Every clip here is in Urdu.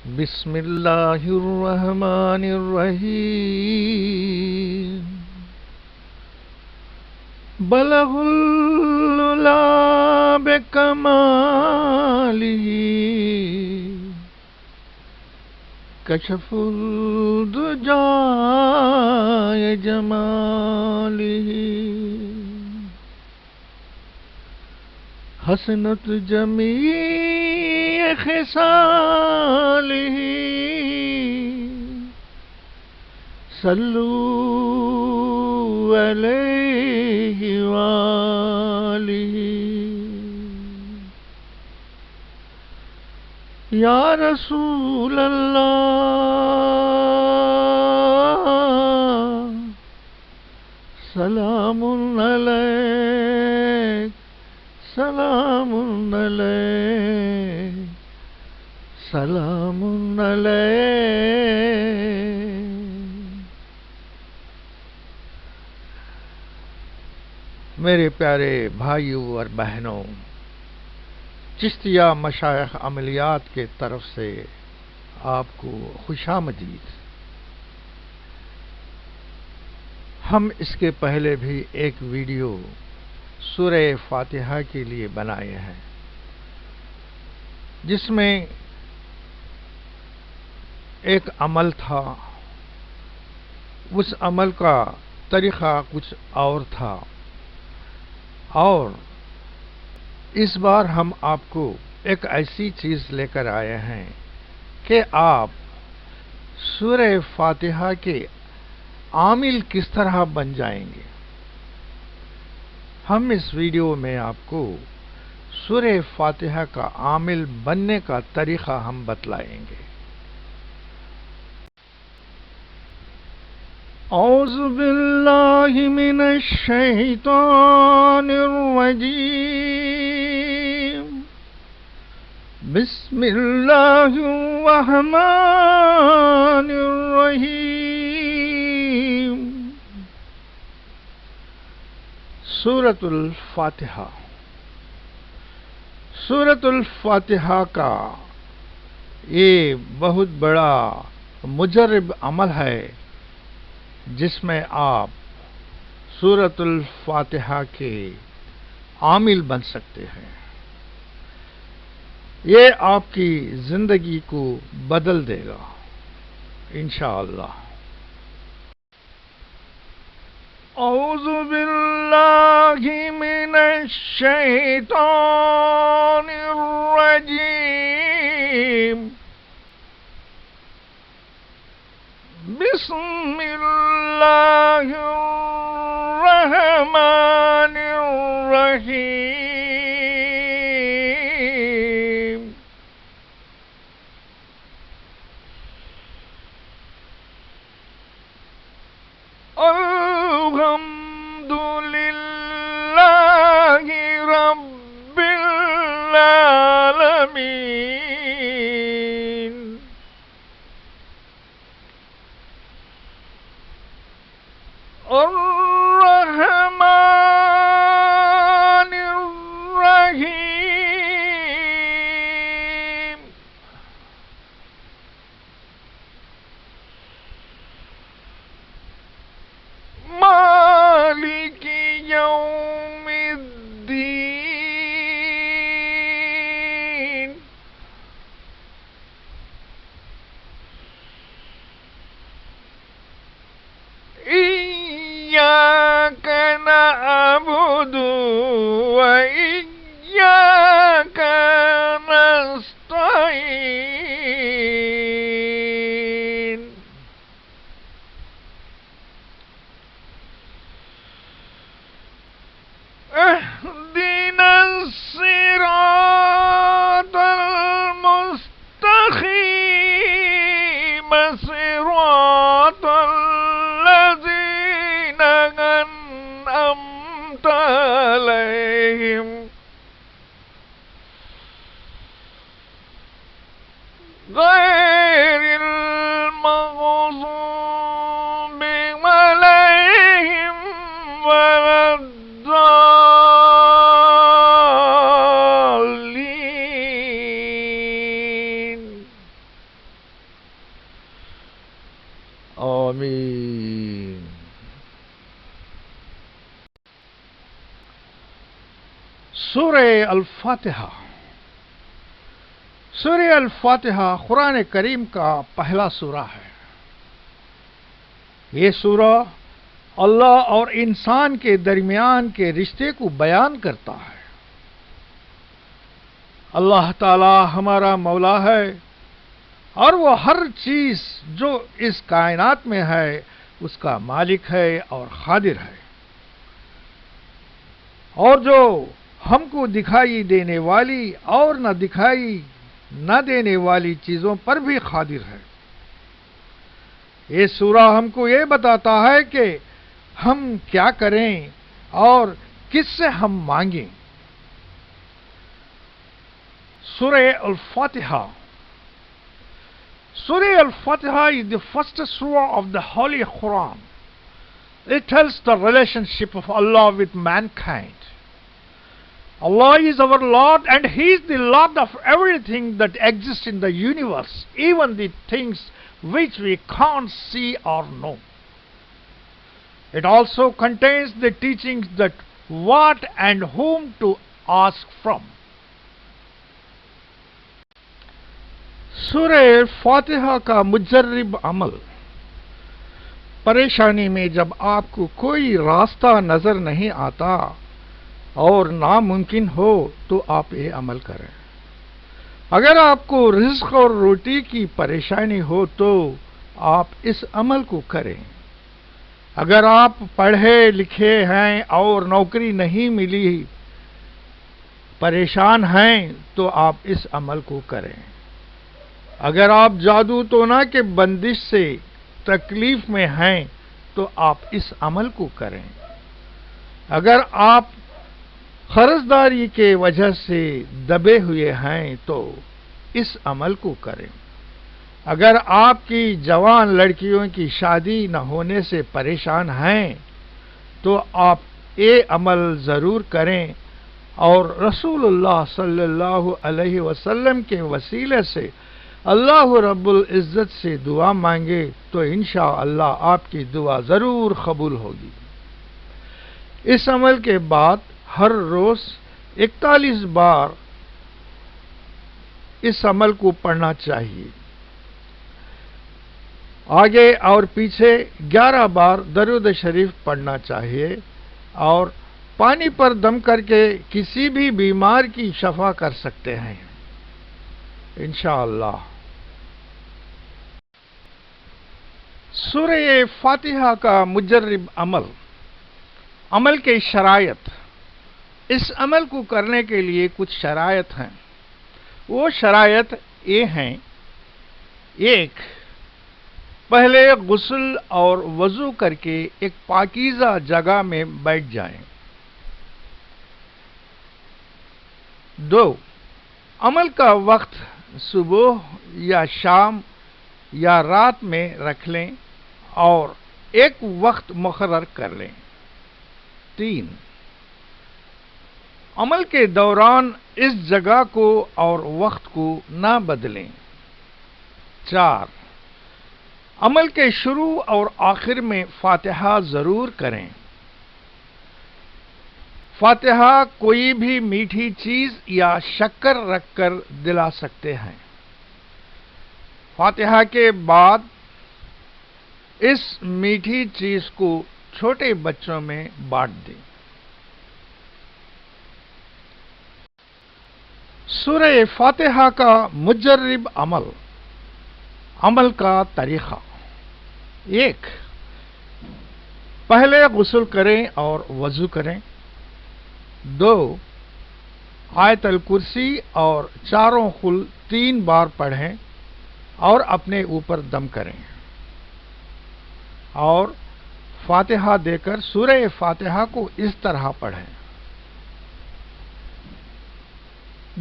بسم اللہ الرحمن الرحیم بلغ العلا بکمالہ کشف الدجى جمالہ حسنت جمیع خصالہ صلوا علیہ وآلہ یا رسول اللہ سلام علیک سلام علیک سلام علیک۔ میرے پیارے بھائیوں اور بہنوں، چشتیہ مشائخ عملیات کے طرف سے آپ کو خوش آمدید۔ ہم اس کے پہلے بھی ایک ویڈیو سورہ فاتحہ کے لیے بنائے ہیں، جس میں ایک عمل تھا، اس عمل کا طریقہ کچھ اور تھا، اور اس بار ہم آپ کو ایک ایسی چیز لے کر آئے ہیں کہ آپ سورہ فاتحہ کے عامل کس طرح بن جائیں گے۔ ہم اس ویڈیو میں آپ کو سورہ فاتحہ کا عامل بننے کا طریقہ ہم بتلائیں گے۔ اعوذ باللہ من الشیطان الرجیم، بسم اللہ الرحمن الرحیم۔ سورۃ الفاتحہ۔ سورۃ الفاتحہ کا یہ بہت بڑا مجرب عمل ہے، جس میں آپ سورۃ الفاتحہ کے عامل بن سکتے ہیں۔ یہ آپ کی زندگی کو بدل دے گا انشاءاللہ۔ اعوذ باللہ من الشیطان الرجیم، بسم اللہ الرحمن الرحیم۔ الحمد للہ رب العالمین، الرحمن الرحیم، مالک یوم الدین، إياك نعبد وإياك نستعين، اهدنا الصراط المستقيم، صراط الذين أنعمت عليهم غير المغضوب عليهم ولا الضالين۔ سورہ الفاتحہ. سورہ الفاتحہ قرآن کریم کا پہلا سورہ ہے. یہ سورہ اللہ اور انسان کے درمیان کے رشتے کو بیان کرتا ہے. اللہ تعالی ہمارا مولا ہے اور وہ ہر چیز جو اس کائنات میں ہے اس کا مالک ہے اور قادر ہے، اور جو ہم کو دکھائی دینے والی اور نہ دکھائی نہ دینے والی چیزوں پر بھی قادر ہے. یہ سورہ ہم کو یہ بتاتا ہے کہ ہم کیا کریں اور کس سے ہم مانگیں. سورہ الفاتحہ. Surah Al-Fatiha is the first surah of the Holy Quran. It tells the relationship of Allah with mankind. Allah is our Lord and He is the Lord of everything that exists in the universe, even the things which we can't see or know. It also contains the teachings that what and whom to ask from. سورہ فاتحہ کا مجرب عمل. پریشانی میں جب آپ کو کوئی راستہ نظر نہیں آتا اور ناممکن ہو تو آپ یہ عمل کریں. اگر آپ کو رزق اور روٹی کی پریشانی ہو تو آپ اس عمل کو کریں. اگر آپ پڑھے لکھے ہیں اور نوکری نہیں ملی، پریشان ہیں تو آپ اس عمل کو کریں. اگر آپ جادو ٹونا کے بندش سے تکلیف میں ہیں تو آپ اس عمل کو کریں. اگر آپ قرضداری کے وجہ سے دبے ہوئے ہیں تو اس عمل کو کریں. اگر آپ کی جوان لڑکیوں کی شادی نہ ہونے سے پریشان ہیں تو آپ یہ عمل ضرور کریں اور رسول اللہ صلی اللہ علیہ وسلم کے وسیلے سے اللہ رب العزت سے دعا مانگے تو انشاءاللہ آپ کی دعا ضرور قبول ہوگی. اس عمل کے بعد ہر روز 41 بار اس عمل کو پڑھنا چاہیے. آگے اور پیچھے 11 بار درود شریف پڑھنا چاہیے اور پانی پر دم کر کے کسی بھی بیمار کی شفا کر سکتے ہیں انشاءاللہ. سورہ فاتحہ کا مجرب عمل. عمل کے شرائط. اس عمل کو کرنے کے لیے کچھ شرائط ہیں. وہ شرائط یہ ہیں: 1. پہلے غسل اور وضو کر کے ایک پاکیزہ جگہ میں بیٹھ جائیں. 2. عمل کا وقت صبح یا شام یا رات میں رکھ لیں اور ایک وقت مقرر کر لیں. 3. عمل کے دوران اس جگہ کو اور وقت کو نہ بدلیں. 4. عمل کے شروع اور آخر میں فاتحہ ضرور کریں. فاتحہ کوئی بھی میٹھی چیز یا شکر رکھ کر دلا سکتے ہیں. فاتحہ کے بعد اس میٹھی چیز کو چھوٹے بچوں میں بانٹ دیں. سورہ فاتحہ کا مجرب عمل. عمل کا طریقہ. 1. پہلے غسل کریں اور وضو کریں. 2. آیت الکرسی اور چاروں قل 3 بار پڑھیں اور اپنے اوپر دم کریں اور فاتحہ دے کر سورہ فاتحہ کو اس طرح پڑھیں.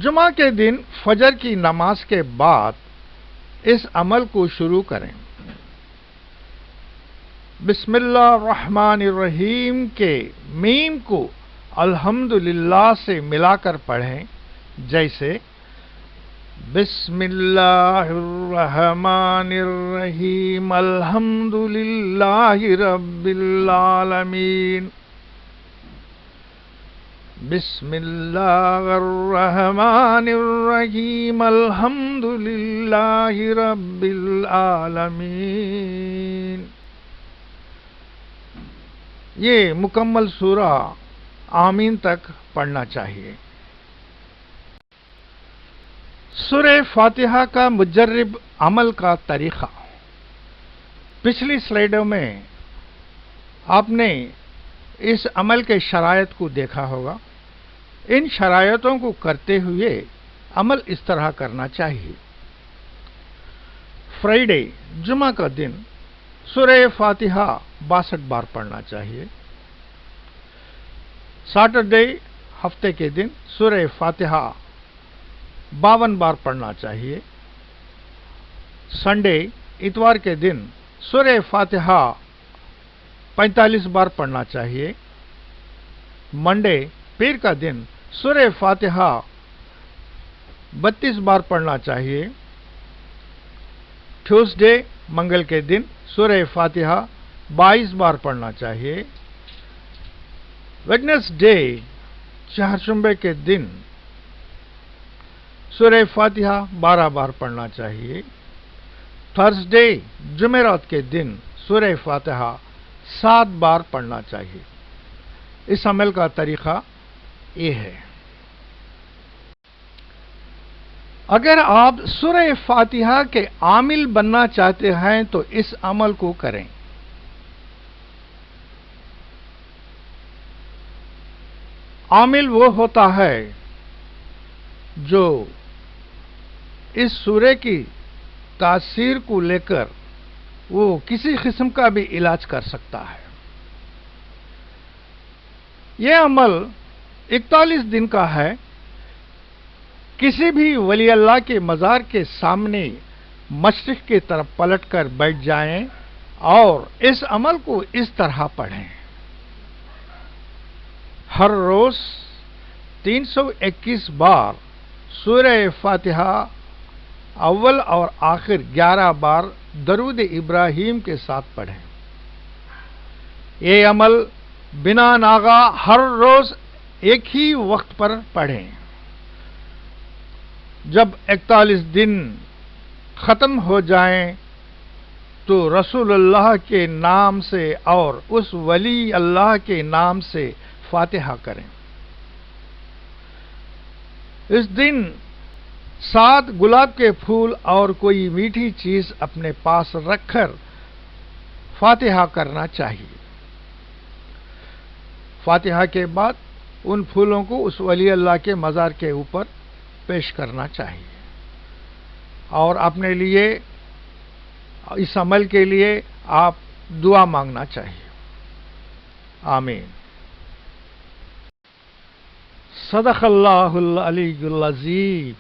جمعہ کے دن فجر کی نماز کے بعد اس عمل کو شروع کریں. بسم اللہ الرحمن الرحیم کے میم کو الحمدللہ سے ملا کر پڑھیں، جیسے بسم اللہ الرحمن الرحیم الحمدللہ رب العالمین. بسم اللہ الرحمن الرحیم الحمد للہ رب العالمین. یہ مکمل سورہ آمین تک پڑھنا چاہیے. سورہ فاتحہ کا مجرب عمل کا طریقہ. پچھلی سلائیڈوں میں آپ نے اس عمل کے شرائط کو دیکھا ہوگا. ان شرائطوں کو کرتے ہوئے عمل اس طرح کرنا چاہیے. فرائیڈے جمعہ کا دن سورہ فاتحہ 62 بار پڑھنا چاہیے. سیٹرڈے ہفتے کے دن سورہ فاتحہ 52 بار پڑھنا چاہیے. سنڈے اتوار کے دن سورہ فاتحہ 45 بار پڑھنا چاہیے. منڈے پیر کا دن سورہ فاتحہ 32 بار پڑھنا چاہیے. ٹیوزڈے منگل کے دن سورہ فاتحہ 22 بار پڑھنا چاہیے. ویڈنسڈے چہارشنبے کے دن سورہ فاتحہ 12 بار پڑھنا چاہیے. تھرسڈے جمعرات کے دن سورہ فاتحہ 7 بار پڑھنا چاہیے. اس عمل کا طریقہ یہ ہے. اگر آپ سورہ فاتحہ کے عامل بننا چاہتے ہیں تو اس عمل کو کریں. عامل وہ ہوتا ہے جو اس سورہ کی تاثیر کو لے کر وہ کسی قسم کا بھی علاج کر سکتا ہے. یہ عمل 41 دن کا ہے. کسی بھی ولی اللہ کے مزار کے سامنے مشرق کی طرف پلٹ کر بیٹھ جائیں اور اس عمل کو اس طرح پڑھیں. ہر روز 321 بار سورہ فاتحہ اول اور آخر 11 بار درود ابراہیم کے ساتھ پڑھیں. یہ عمل بنا ناغہ ہر روز ایک ہی وقت پر پڑھیں. جب 41 دن ختم ہو جائیں تو رسول اللہ کے نام سے اور اس ولی اللہ کے نام سے فاتحہ کریں. اس دن 7 گلاب کے پھول اور کوئی میٹھی چیز اپنے پاس رکھ کر فاتحہ کرنا چاہیے. فاتحہ کے بعد ان پھولوں کو اس ولی اللہ کے مزار کے اوپر پیش کرنا چاہیے اور اپنے لیے اس عمل کے لیے آپ دعا مانگنا چاہیے. آمین. صدق اللہ العلی العظیم.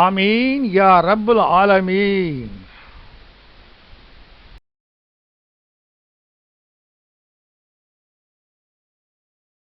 آمین یا رب العالمین.